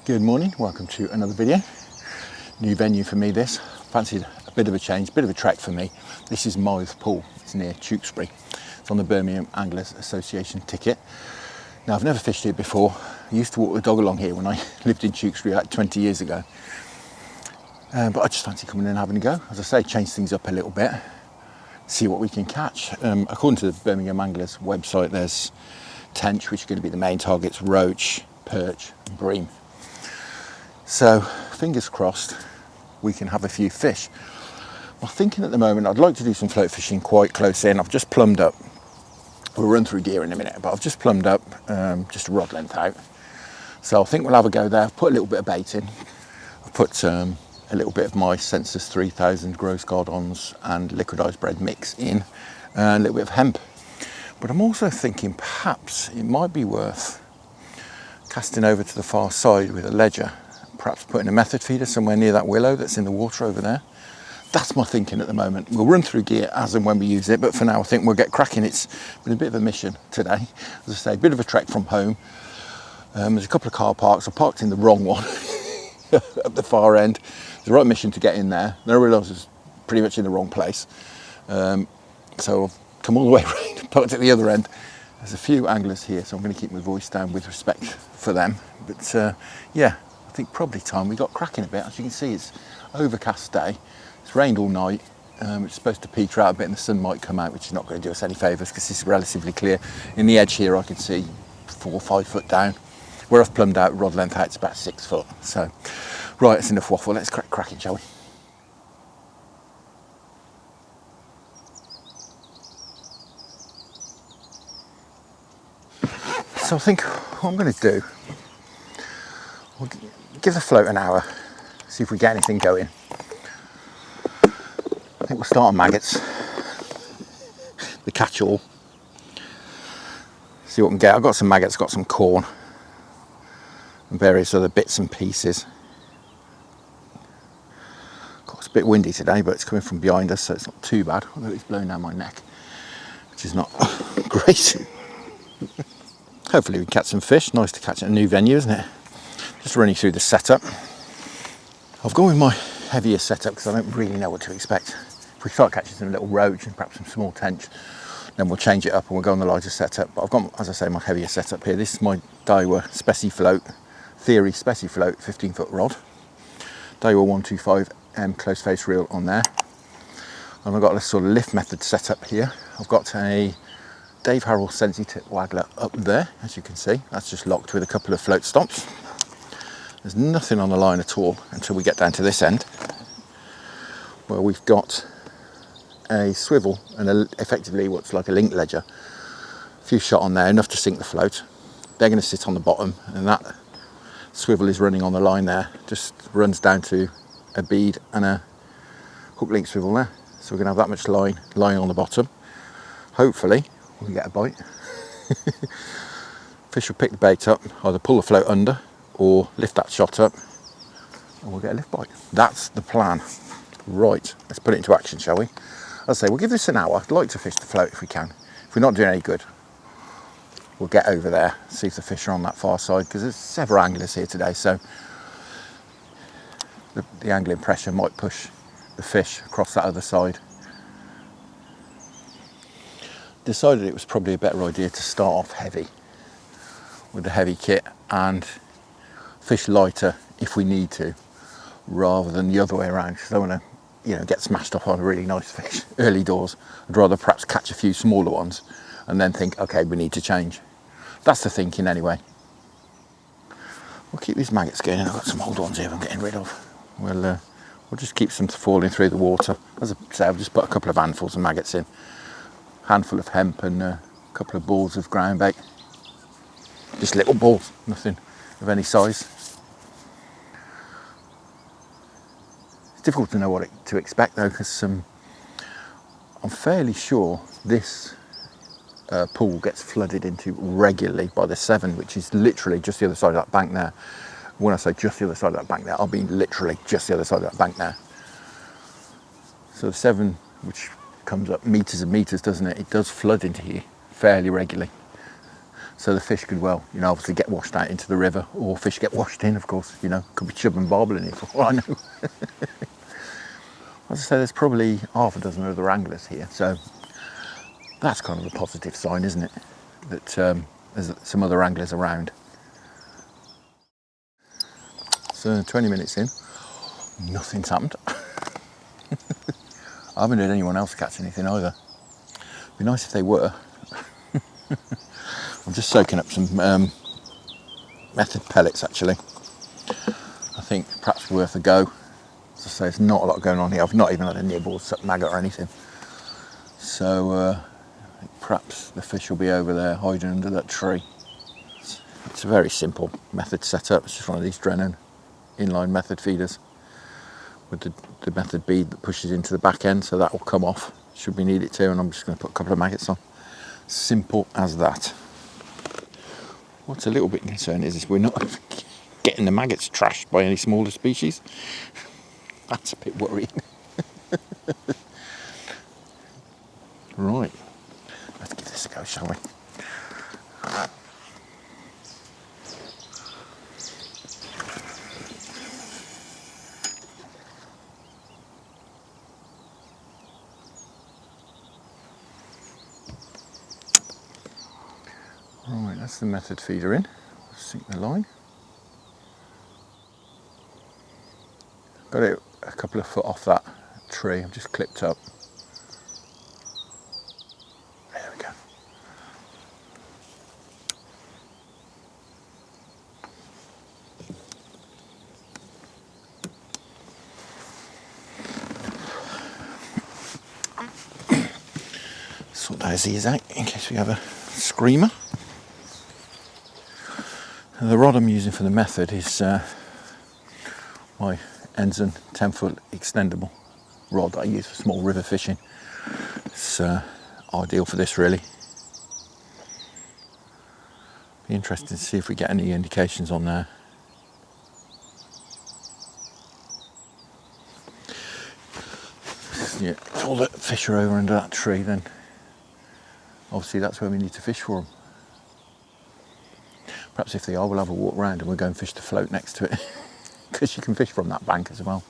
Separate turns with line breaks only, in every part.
Good morning, welcome to another video. New venue for me this. Fancied a bit of a change, bit of a trek for me. This is Mythe Pool, it's near Tewkesbury. It's on the Birmingham Anglers Association ticket. Now I've never fished here before. I used to walk the dog along here when I lived in Tewkesbury like 20 years ago. But I just fancy coming in and having a go. As I say, change things up a little bit, see what we can catch. According to the Birmingham Anglers website, there's tench, which are going to be the main targets, roach, perch and bream. So fingers crossed we can have a few fish. I'm thinking at the moment I'd like to do some float fishing quite close in. I've just plumbed up, we'll run through gear in a minute, but I've just plumbed up just a rod length out. So I think we'll have a go there. I've put a little bit of bait in. I've put a little bit of my Census 3000 gross gardons and liquidized bread mix in, and a little bit of hemp. But I'm also thinking perhaps it might be worth casting over to the far side with a ledger, perhaps putting a method feeder somewhere near that willow that's in the water over there. That's my thinking at the moment. We'll run through gear as and when we use it, but for now I think we'll get cracking. It's been a bit of a mission today. As I say, a bit of a trek from home. There's a couple of car parks. I parked in the wrong one at the far end. It's the right mission to get in there. Then I realised I was pretty much in the wrong place. So I've come all the way around, parked at the other end. There's a few anglers here, so I'm going to keep my voice down with respect for them. But yeah, I think probably time we got cracking a bit. As you can see, it's overcast day. It's rained all night. It's supposed to peter out a bit and the sun might come out, which is not going to do us any favours because it's relatively clear. In the edge here I can see 4 or 5 foot down. Where I've plumbed out rod length out, it's about 6 foot. So, right, that's enough waffle. Let's crack it, shall we? So I think what I'm going to do, we'll give the float an hour, see if we get anything going. I think we'll start on maggots, the catch-all. See what we can get. I've got some maggots, got some corn and various other bits and pieces. It's a bit windy today, but it's coming from behind us, so it's not too bad, although it's blowing down my neck, which is not great. Hopefully we can catch some fish. Nice to catch at a new venue, isn't it? Just running through the setup. I've gone with my heavier setup because I don't really know what to expect. If we start catching some little roach and perhaps some small tench, then we'll change it up and we'll go on the lighter setup. But I've got, as I say, my heavier setup here. This is my Daiwa Speci Float, Theory Speci Float 15-foot rod. Daiwa 125M close face reel on there. And I've got a sort of lift method setup here. I've got a Dave Harrell Sensi Tip Waggler up there, as you can see. That's just locked with a couple of float stops. There's nothing on the line at all until we get down to this end, where we've got a swivel and effectively what's like a link ledger. A few shot on there, enough to sink the float. They're going to sit on the bottom, and that swivel is running on the line there. Just runs down to a bead and a hook link swivel there. So we're going to have that much line lying on the bottom. Hopefully we get a bite. Fish will pick the bait up, either pull the float under or lift that shot up and we'll get a lift bite. That's the plan. Right, let's put it into action, shall we? As I say, we'll give this an hour. I'd like to fish the float if we can. If we're not doing any good, we'll get over there, see if the fish are on that far side, because there's several anglers here today, so the angling pressure might push the fish across that other side. Decided it was probably a better idea to start off heavy with the heavy kit and fish lighter if we need to, rather than the other way around, because I don't want to get smashed off on a really nice fish early doors. I'd rather perhaps catch a few smaller ones and then think, okay, we need to change. That's the thinking anyway. We'll keep these maggots going. I've got some old ones here I'm getting rid of. We'll just keep some falling through the water. As I say, I've just put a couple of handfuls of maggots in. Handful of hemp and a couple of balls of ground bait. Just little balls, nothing of any size. It's difficult to know what to expect though, because I'm fairly sure this pool gets flooded into regularly by the Severn, which is literally just the other side of that bank there. When I say just the other side of that bank there, I mean literally just the other side of that bank there. So the Severn, which comes up meters and meters, doesn't it? It does flood into here fairly regularly. So the fish could, well, you know, obviously get washed out into the river, or fish get washed in, of course, you know, could be chub and barbel in it for all I know. As I say, there's probably half a dozen other anglers here, so that's kind of a positive sign, isn't it? That there's some other anglers around. So 20 minutes in, nothing's happened. I haven't heard anyone else catch anything either. It'd be nice if they were. I'm just soaking up some method pellets actually. I think perhaps worth a go. As I say, there's not a lot going on here. I've not even had a nibble, suck maggot or anything. So I think perhaps the fish will be over there hiding under that tree. It's a very simple method setup. It's just one of these Drennan inline method feeders with the method bead that pushes into the back end, so that will come off should we need it to, and I'm just going to put a couple of maggots on. Simple as that. What's a little bit concerning is we're not getting the maggots trashed by any smaller species. That's a bit worrying. Right, let's give this a go, shall we? Right, that's the method feeder in. Sink the line. Got it a couple of foot off that tree. I've just clipped up. There we go. Sort those ears out in case we have a screamer. And the rod I'm using for the method is my Assn 10-foot extendable rod that I use for small river fishing. It's ideal for this, really. Be interested to see if we get any indications on there. Yeah, if all the fish are over under that tree, then obviously that's where we need to fish for them. Perhaps if they are, we'll have a walk round and we'll go and fish the float next to it, because you can fish from that bank as well.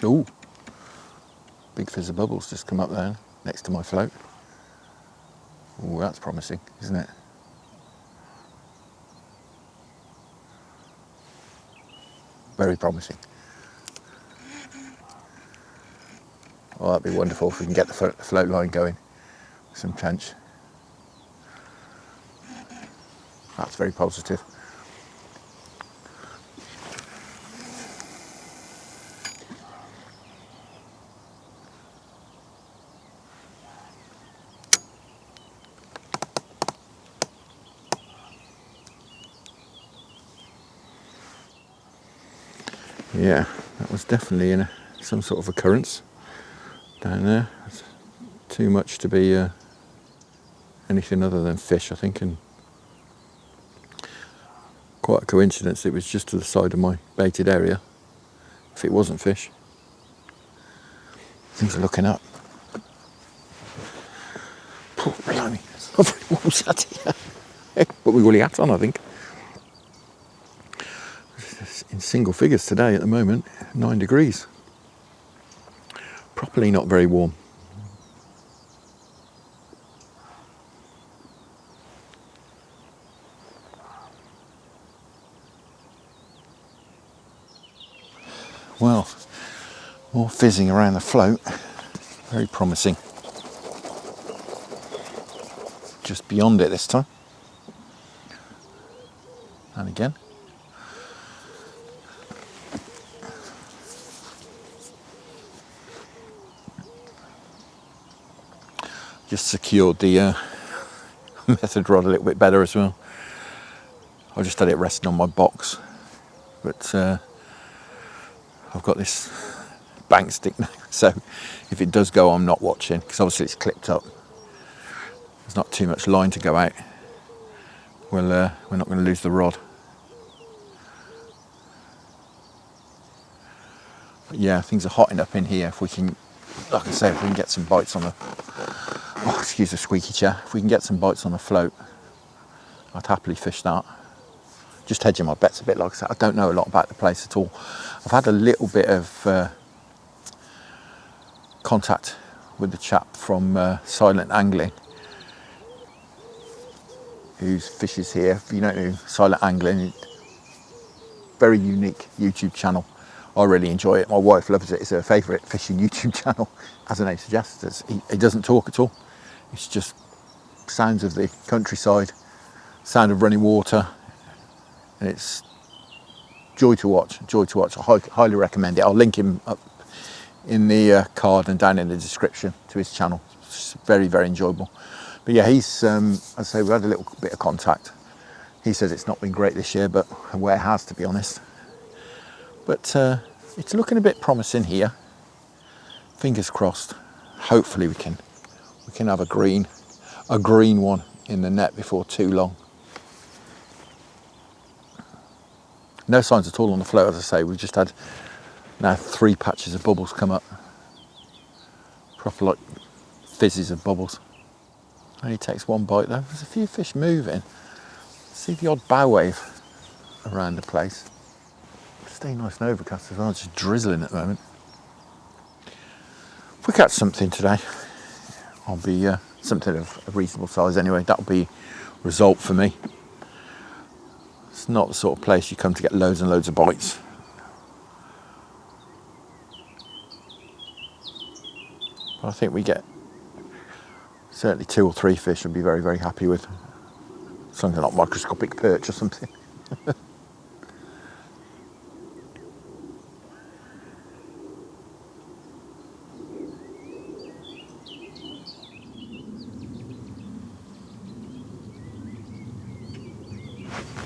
Ooh, big fizz of bubbles just come up there next to my float. Ooh, that's promising, isn't it? Very promising. Oh, that'd be wonderful if we can get the float line going with some tench. That's very positive. Yeah, that was definitely in some sort of occurrence down there. It's too much to be anything other than fish, I think, and quite a coincidence it was just to the side of my baited area. If it wasn't fish, things are looking up. Oh, blimey, what was that here? But we woolly hats on, I think. In single figures today at the moment, 9 degrees. Properly not very warm. Well, more fizzing around the float, very promising. Just beyond it this time. And again. Just secured the method rod a little bit better as well. I just had it resting on my box, but I've got this bank stick now, so if it does go, I'm not watching, because obviously it's clipped up. There's not too much line to go out. Well, we're not going to lose the rod. But yeah, things are hotting up in here. If we can like I say, if we can get some bites on the, oh, excuse the squeaky chair, if we can get some bites on the float, I'd happily fish that. Just hedging my bets a bit, like I said, I don't know a lot about the place at all. I've had a little bit of contact with the chap from Silent Angling, who fishes here. If you don't know Silent Angling, very unique YouTube channel. I really enjoy it. My wife loves it. It's her favourite fishing YouTube channel. As the name suggests, he doesn't talk at all. It's just sounds of the countryside, sound of running water, and it's joy to watch. Joy to watch. I highly recommend it. I'll link him up in the card and down in the description to his channel. It's very, very enjoyable. But yeah, he's, as I say, we had a little bit of contact. He says it's not been great this year, but where it has, to be honest. But it's looking a bit promising here. Fingers crossed. Hopefully we can have a green one in the net before too long. No signs at all on the float, as I say. We've just had now 3 patches of bubbles come up. Proper like fizzes of bubbles. Only takes 1 bite though. There's a few fish moving. See the odd bow wave around the place. Stay nice and overcast as well, it's just drizzling at the moment. If we catch something today, I'll be something of a reasonable size anyway. That'll be result for me. It's not the sort of place you come to get loads and loads of bites. But I think we get certainly 2 or 3 fish I'd be very, very happy with. Something like microscopic perch or something.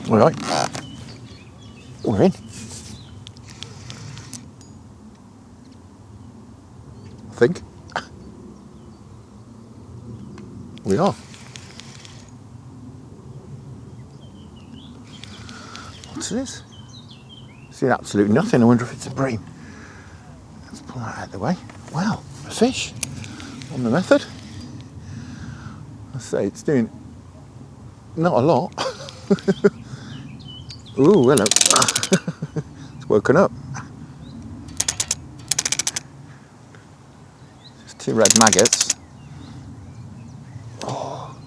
All right, we're in. I think. We are. What's this? See absolutely nothing. I wonder if it's a bream. Let's pull that out of the way. Wow, a fish on the method. I say it's doing not a lot. Ooh, hello. It's woken up. Just 2 red maggots. Oh.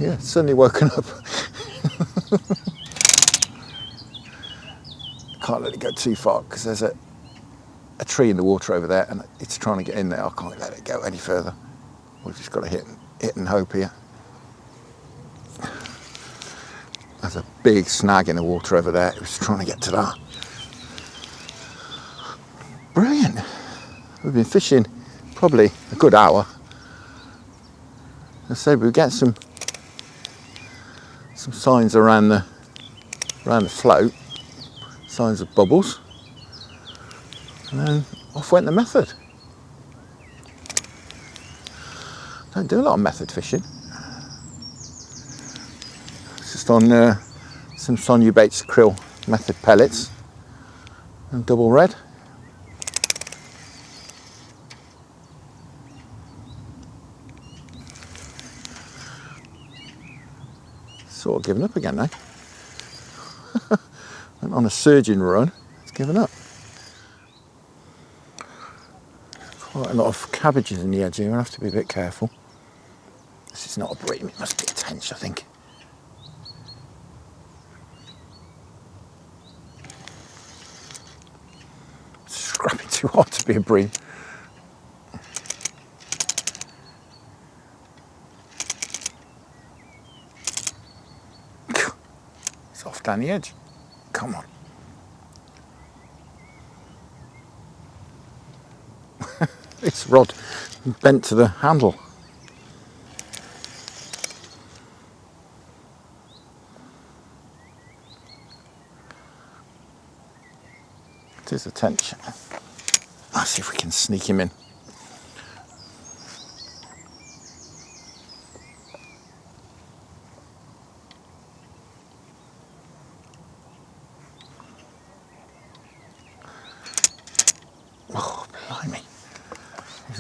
Yeah, suddenly woken up. Can't let it go too far because there's a tree in the water over there and it's trying to get in there. I can't let it go any further. We've just got to hit and hope here. There's a big snag in the water over there. It was trying to get to that. Brilliant. We've been fishing probably a good hour. I said we'll get some signs around the float, signs of bubbles, and then off went the method. Don't do a lot of method fishing. It's just on some Sonia Bates krill method pellets and double red. Sort of given up again now. Went on a surging run, it's given up. Quite a lot of cabbages in the edge here, I have to be a bit careful. This is not a bream, it must be a tench, I think. Scrapping too hard to be a bream. It's off down the edge. Come on. This rod bent to the handle. It is a tench. Let's see if we can sneak him in.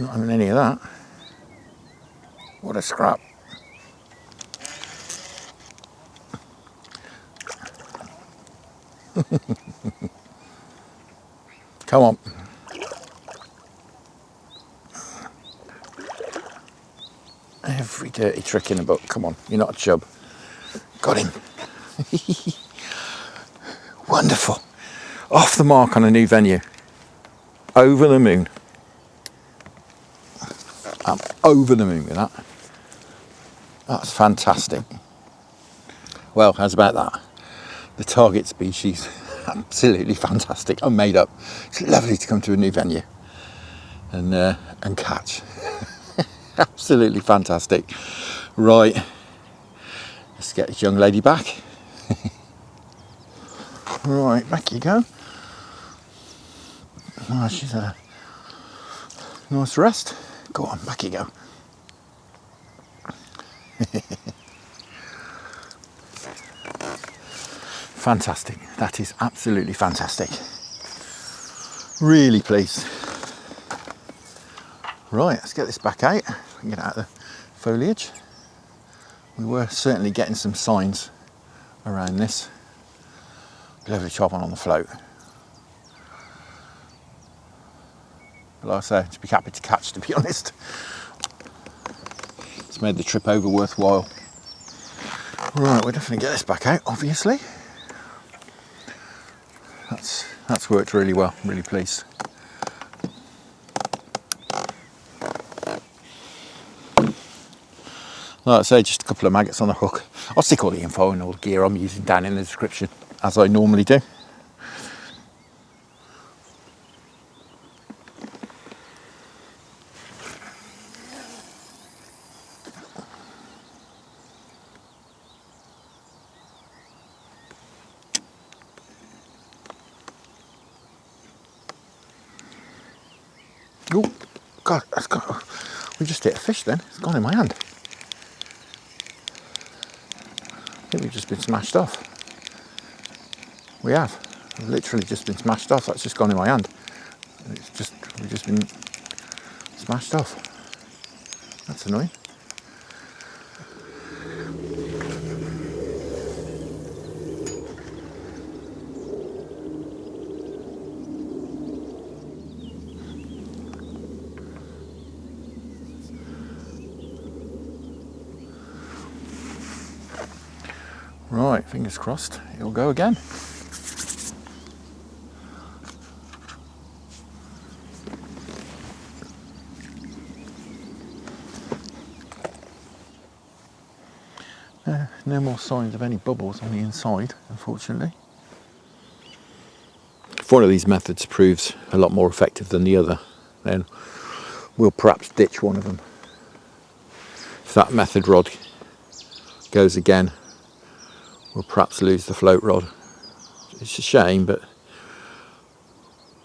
He's not having any of that. What a scrap. Come on. Every dirty trick in the book. Come on, you're not a chub. Got him. Wonderful. Off the mark on a new venue. Over the moon. I'm over the moon with that. That's fantastic. Well, how's about that? The target species, absolutely fantastic. I'm made up. It's lovely to come to a new venue and catch. Absolutely fantastic. Right, let's get this young lady back. Right, back you go. Oh, she's had a nice rest. Go on, back you go. Fantastic. That is absolutely fantastic. Really pleased. Right, let's get this back out. We can get out of the foliage. We were certainly getting some signs around this. Lovely chop on the float. But like I say, to be happy to catch, to be honest. It's made the trip over worthwhile. Right, we'll definitely get this back out, obviously. That's worked really well, I'm really pleased. Like I say, just a couple of maggots on the hook. I'll stick all the info and all the gear I'm using down in the description, as I normally do. Oh, God, we just hit a fish then. It's gone in my hand. I think we've just been smashed off. We have. We've literally just been smashed off. That's just gone in my hand. We've just been smashed off. That's annoying. Right, fingers crossed, it'll go again. No more signs of any bubbles on the inside, unfortunately. If one of these methods proves a lot more effective than the other, then we'll perhaps ditch one of them. If that method rod goes again, we'll perhaps lose the float rod. It's a shame, but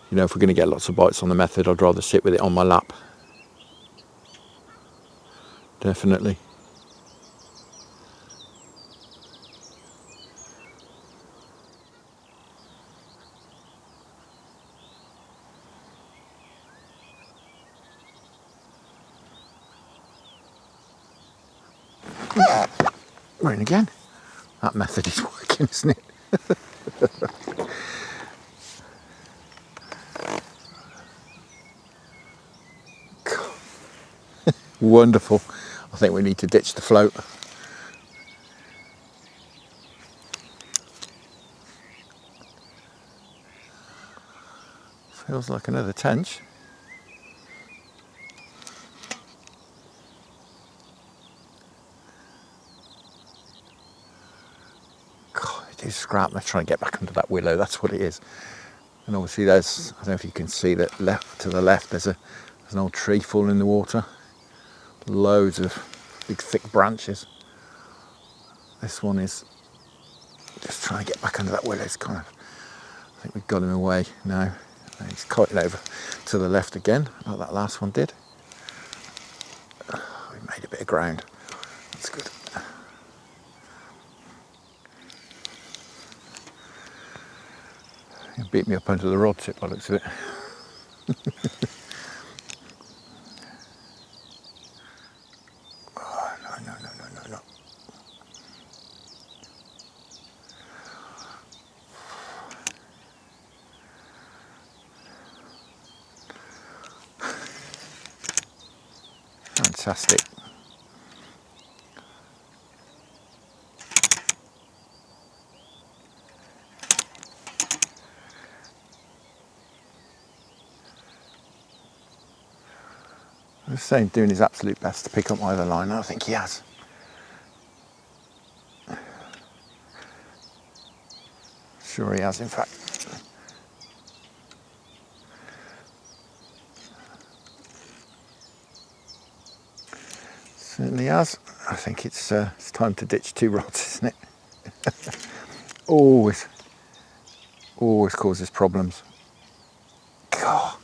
you know, if we're going to get lots of bites on the method, I'd rather sit with it on my lap. Definitely. Right, again. That method is working, isn't it? Wonderful. I think we need to ditch the float. Feels like another tench. God, it is scrap. Let's try and get back under that willow. That's what it is. And obviously there's, I don't know if you can see that left to the left, there's an old tree falling in the water. Loads of big thick branches. This one is just trying to get back under that willow. It's kind of, I think we've got him away now. And he's kiting over to the left again, like that last one did. We made a bit of ground. That's good. He beat me up under the rod tip by the looks of it. Fantastic. I was saying, doing his absolute best to pick up my other line. I think he has. Sure he has, in fact. Certainly has. I think it's time to ditch 2 rods, isn't it? always causes problems. God,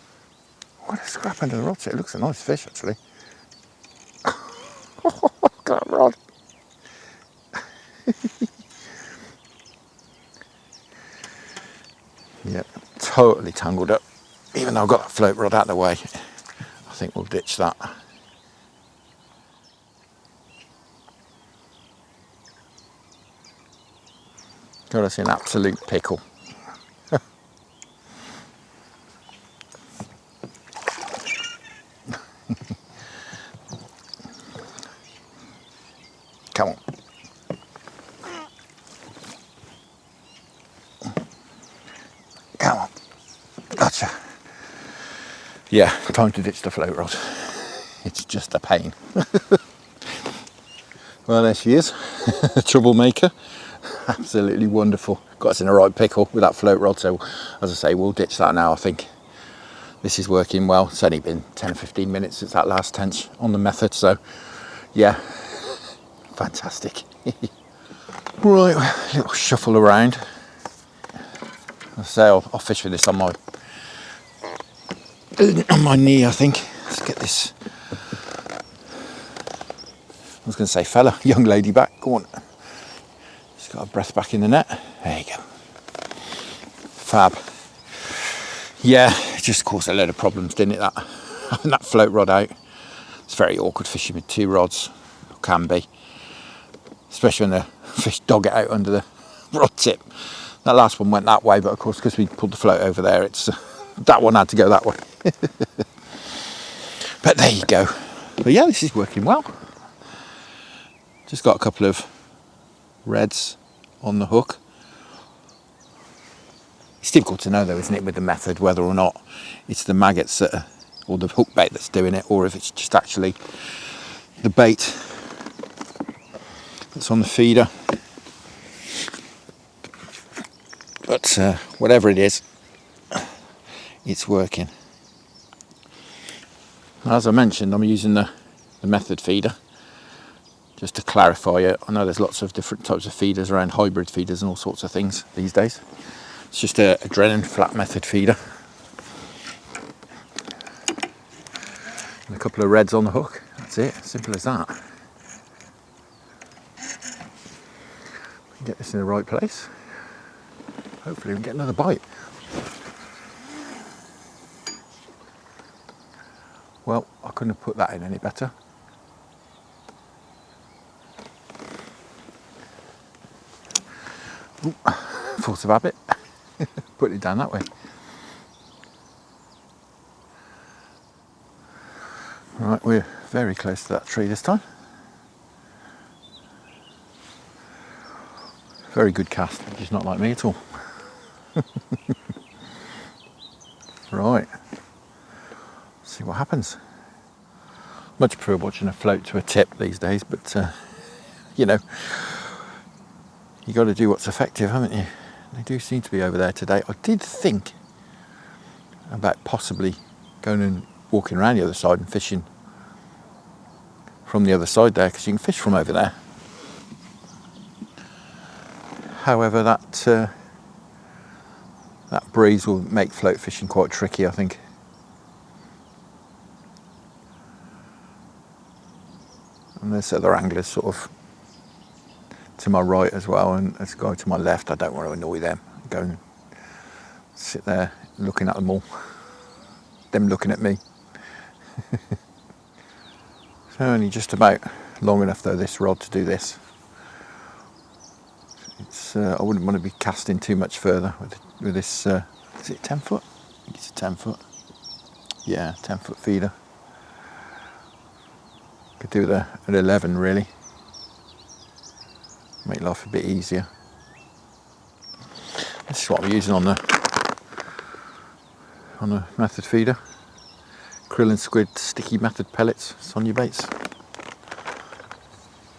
what a scrap under the rod. It looks a nice fish, actually. That rod. Yep, totally tangled up. Even though I've got that float rod out of the way, I think we'll ditch that. Got us in absolute pickle. Come on. Come on. Gotcha. Yeah, time to ditch the float rod. It's just a pain. Well, there she is. Troublemaker. Absolutely wonderful. Got us in a right pickle with that float rod. So, as I say, we'll ditch that now, I think. This is working well. It's only been 10 or 15 minutes since that last tench on the method. So, yeah, fantastic. Right, a little shuffle around. As I say, I'll fish with this on my knee, I think. Let's get this. I was going to say fella, young lady back. Go on. Just got a breath back in the net. There you go. Fab. Yeah, it just caused a load of problems, didn't it? Having that float rod out. It's very awkward fishing with 2 rods. Can be. Especially when the fish dog it out under the rod tip. That last one went that way, but of course, because we pulled the float over there, it's that one had to go that way. But there you go. But yeah, this is working well. Just got a couple of reds on the hook. It's difficult to know though, isn't it, with the method, whether or not it's the maggots that are, or the hook bait that's doing it, or if it's just actually the bait that's on the feeder. But whatever it is, it's working. As I mentioned, I'm using the method feeder. Just to clarify it, I know there's lots of different types of feeders around, hybrid feeders and all sorts of things these days. It's just a Drennan flat method feeder. And a couple of reds on the hook. That's it, simple as that. Get this in the right place. Hopefully we can get another bite. Well, I couldn't have put that in any better. Ooh, force of habit. Put it down that way. Right, we're very close to that tree this time. Very good cast, just not like me at all. Right, let's see what happens. Much prefer watching a float to a tip these days, but you know, you got to do what's effective, haven't you? They do seem to be over there today. I did think about possibly going and walking around the other side and fishing from the other side there, because you can fish from over there. However, that breeze will make float fishing quite tricky, I think. And there's other anglers sort of to my right as well, and there's a guy to my left. I don't want to annoy them. Go and sit there looking at them all. Them looking at me. It's only just about long enough though, this rod, to do this. It's I wouldn't want to be casting too much further with this. Is it 10 foot? I think it's a 10 foot. Yeah, 10 foot feeder. Could do it at 11 really. Make life a bit easier. This is what we're using on the method feeder. Krill and squid sticky method pellets, Sonia baits.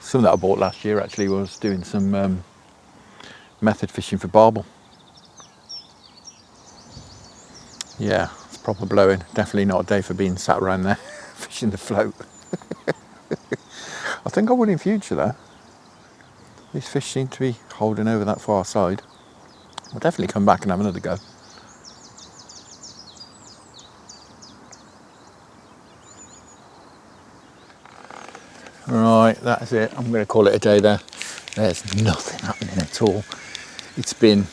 Some that I bought last year actually was doing some method fishing for barbel. Yeah, it's proper blowing. Definitely not a day for being sat around there fishing the float. I think I would in future though. These fish seem to be holding over that far side. I'll definitely come back and have another go. Right, that's it. I'm going to call it a day there. There's nothing happening at all. It's been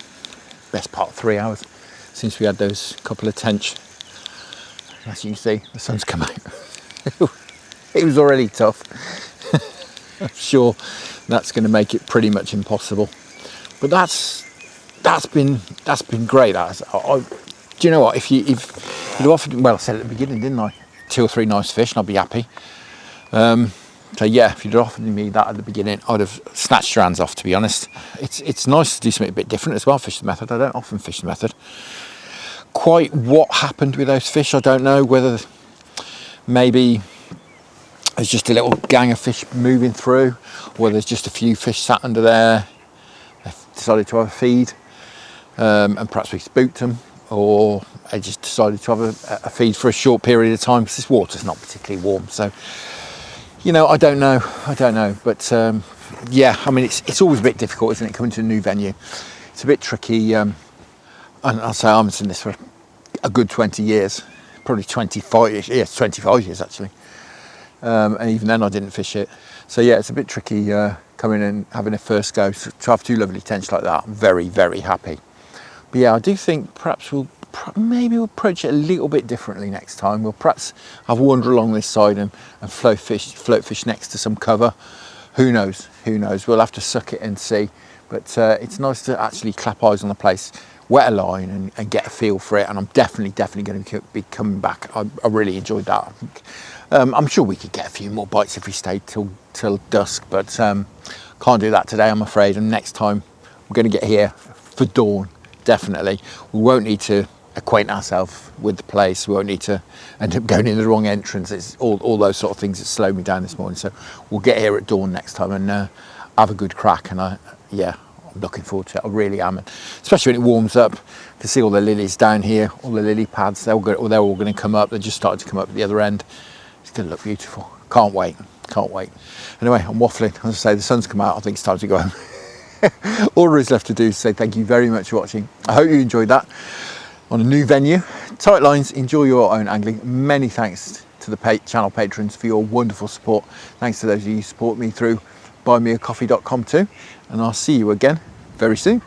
best part of 3 hours since we had those couple of tench. As you can see, the sun's come out. It was already tough. I'm sure that's going to make it pretty much impossible. But that's been great. Do you know what? If you'd offered, well, I said at the beginning, didn't I? 2 or 3 nice fish, and I'd be happy. So yeah, if you'd offered me that at the beginning, I'd have snatched your hands off, to be honest. It's nice to do something a bit different as well, fish the method. I don't often fish the method. Quite what happened with those fish, I don't know. Whether maybe there's just a little gang of fish moving through, or there's just a few fish sat under there. They decided to have a feed, and perhaps we spooked them, or they just decided to have a feed for a short period of time because this water's not particularly warm. So, you know, I don't know, but yeah, I mean, it's always a bit difficult, isn't it, coming to a new venue? It's a bit tricky, and I'll say I haven't seen this for a good 20 years, probably 25 years, yes, 25 years actually, and even then I didn't fish it. So yeah, it's a bit tricky coming and having a first go. So to have 2 lovely tench like that, I'm very, very happy. But yeah, I do think perhaps maybe we'll approach it a little bit differently next time. We'll perhaps have a wander along this side and float fish next to some cover. Who knows? We'll have to suck it and see. But it's nice to actually clap eyes on the place, wet a line and get a feel for it. And I'm definitely going to be coming back. I really enjoyed that. I think, I'm sure we could get a few more bites if we stayed till dusk, but can't do that today, I'm afraid. And next time we're going to get here for dawn. Definitely. We won't need to acquaint ourselves with the place. We won't need to end up going in the wrong entrance. It's all those sort of things that slowed me down this morning. So we'll get here at dawn next time and have a good crack. And I'm looking forward to it. I really am. And especially when it warms up, to see all the lilies down here, all the lily pads. They're all going to come up. They just started to come up at the other end. It's going to look beautiful. Can't wait. Anyway, I'm waffling. As I say, the sun's come out. I think it's time to go home. All there is left to do is say thank you very much for watching. I hope you enjoyed that on a new venue. Tight lines, enjoy your own angling. Many thanks to the channel patrons for your wonderful support. Thanks to those of you who support me through buymeacoffee.com too. And I'll see you again very soon.